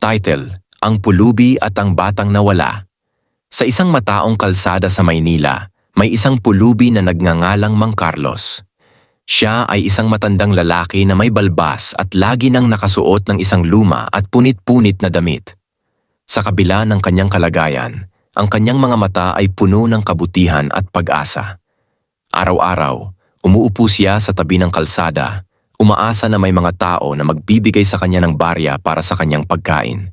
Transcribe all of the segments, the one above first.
Title, Ang Pulubi at ang Batang Nawala. Sa isang mataong kalsada sa Maynila, may isang pulubi na nagngangalang Mang Carlos. Siya ay isang matandang lalaki na may balbas at lagi nang nakasuot ng isang luma at punit-punit na damit. Sa kabila ng kanyang kalagayan, ang kanyang mga mata ay puno ng kabutihan at pag-asa. Araw-araw, umuupo siya sa tabi ng kalsada, umaasa na may mga tao na magbibigay sa kanya ng barya para sa kanyang pagkain.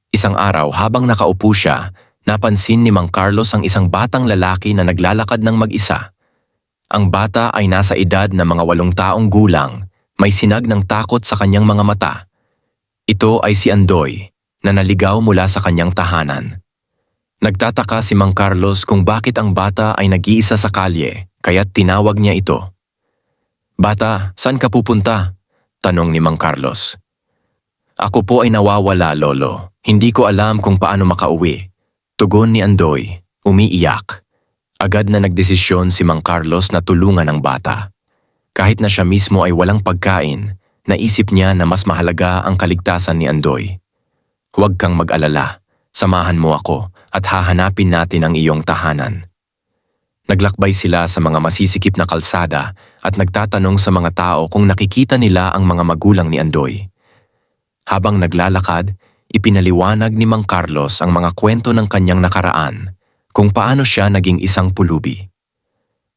Isang araw habang nakaupo siya, napansin ni Mang Carlos ang isang batang lalaki na naglalakad ng mag-isa. Ang bata ay nasa edad na mga 8 taong gulang, may sinag ng takot sa kanyang mga mata. Ito ay si Andoy, na naligaw mula sa kanyang tahanan. Nagtataka si Mang Carlos kung bakit ang bata ay nag-iisa sa kalye, kaya't tinawag niya ito. "Bata, saan ka pupunta?" tanong ni Mang Carlos. "Ako po ay nawawala, lolo. Hindi ko alam kung paano makauwi," tugon ni Andoy, umiiyak. Agad na nagdesisyon si Mang Carlos na tulungan ang bata. Kahit na siya mismo ay walang pagkain, naisip niya na mas mahalaga ang kaligtasan ni Andoy. "Huwag kang mag-alala. Samahan mo ako at hahanapin natin ang iyong tahanan." Naglakbay sila sa mga masisikip na kalsada at nagtatanong sa mga tao kung nakikita nila ang mga magulang ni Andoy. Habang naglalakad, ipinaliwanag ni Mang Carlos ang mga kwento ng kanyang nakaraan, kung paano siya naging isang pulubi.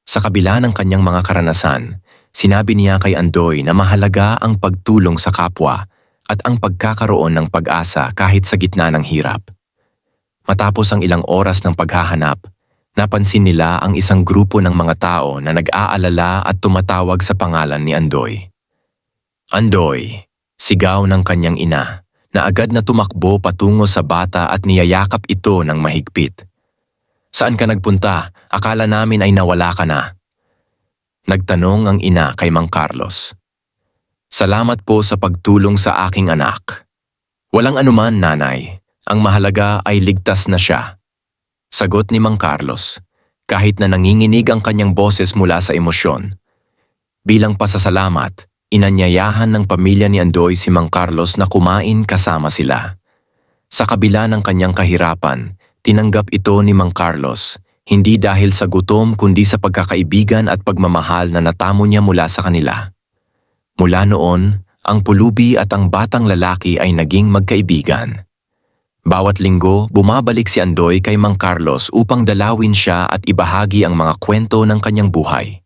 Sa kabila ng kanyang mga karanasan, sinabi niya kay Andoy na mahalaga ang pagtulong sa kapwa at ang pagkakaroon ng pag-asa kahit sa gitna ng hirap. Matapos ang ilang oras ng paghahanap, napansin nila ang isang grupo ng mga tao na nag-aalala at tumatawag sa pangalan ni Andoy. "Andoy!" sigaw ng kanyang ina, na agad na tumakbo patungo sa bata at niyayakap ito ng mahigpit. "Saan ka nagpunta? Akala namin ay nawala ka na." Nagtanong ang ina kay Mang Carlos. "Salamat po sa pagtulong sa aking anak." "Walang anuman, nanay. Ang mahalaga ay ligtas na siya," sagot ni Mang Carlos, kahit na nanginginig ang kanyang boses mula sa emosyon. Bilang pasasalamat, inanyayahan ng pamilya ni Andoy si Mang Carlos na kumain kasama sila. Sa kabila ng kanyang kahirapan, tinanggap ito ni Mang Carlos, hindi dahil sa gutom kundi sa pagkakaibigan at pagmamahal na natamo niya mula sa kanila. Mula noon, ang pulubi at ang batang lalaki ay naging magkaibigan. Bawat linggo, bumabalik si Andoy kay Mang Carlos upang dalawin siya at ibahagi ang mga kwento ng kanyang buhay.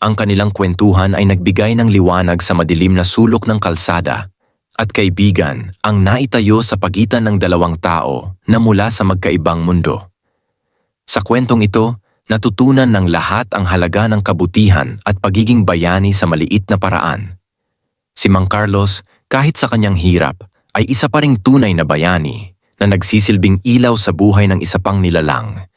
Ang kanilang kwentuhan ay nagbigay ng liwanag sa madilim na sulok ng kalsada at kaibigan ang naitayo sa pagitan ng dalawang tao na mula sa magkaibang mundo. Sa kwentong ito, natutunan ng lahat ang halaga ng kabutihan at pagiging bayani sa maliit na paraan. Si Mang Carlos, kahit sa kanyang hirap, ay isa pa ring tunay na bayani na nagsisilbing ilaw sa buhay ng isa pang nilalang,